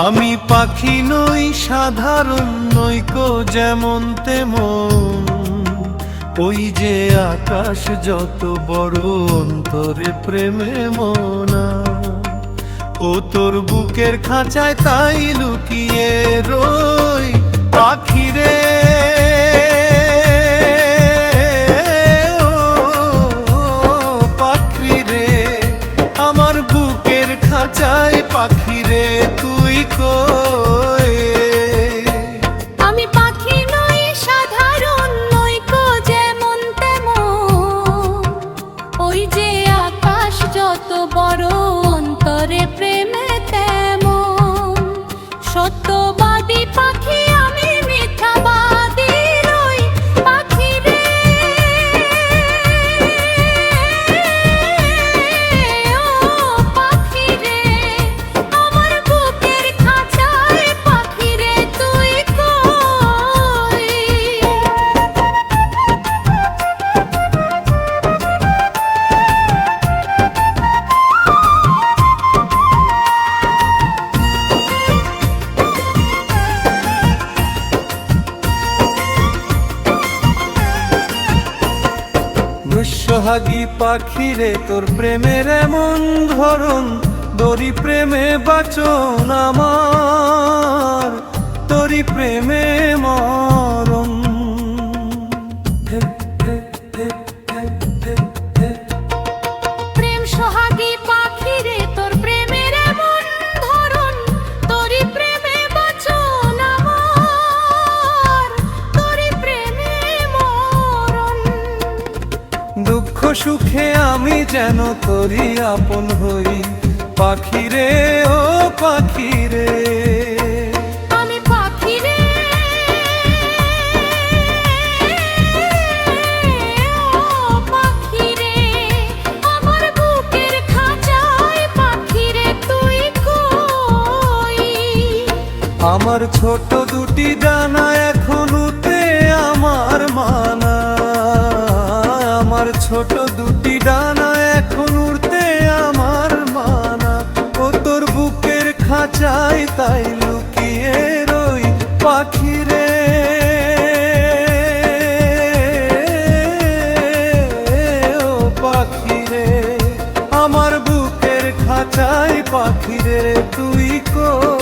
আমি পাখি নই সাধারণ, নইকো যেমন তেমন। ওই যে আকাশ যত বড়, অন্তরে প্রেমে মোনা। ও তোর বুকের খাঁচায় তাই লুকিয়ে রই পাখিরে। খাঁচায় পাখিরে তুই কই? আমি পাখি নই সাধারণ, নইকো যেমন তেমন। ওই যে আকাশ যত বড়, অন্তরে প্রেমে তেমন। সত্যবাদী পাখি আমি, মিথ্যাবাদী নই পাখিরে। সোহাগী পাখিরে তোর প্রেমের এমন ধরন, তোরই প্রেমে বাঁচন আমার, তোরই প্রেমে মরণ। প্রেম সোহাগী পাখিরে তোর প্রেমের এমন ধরন, তোরই প্রেমে বাঁচন আমার, তোরই প্রেমে মরণ। দুঃখ সুখে আমি যেন তোরই আপন হই পাখিরে, ও পাখিরে। আমি পাখিরে, ও পাখিরে। আমার বুকের খাঁচায় পাখিরে তুই কই? আমার ছোট দুটি ডানা এখন উড়তে আমার মানা। আমার ছোট দুটি ডানা এখন উড়তে আমার মানা। ও তোর বুকের খাঁচায় তাই লুকিয়ে রই পাখিরে। ও পাখিরে, আমার বুকের খাঁচায় পাখিরে তুই কই?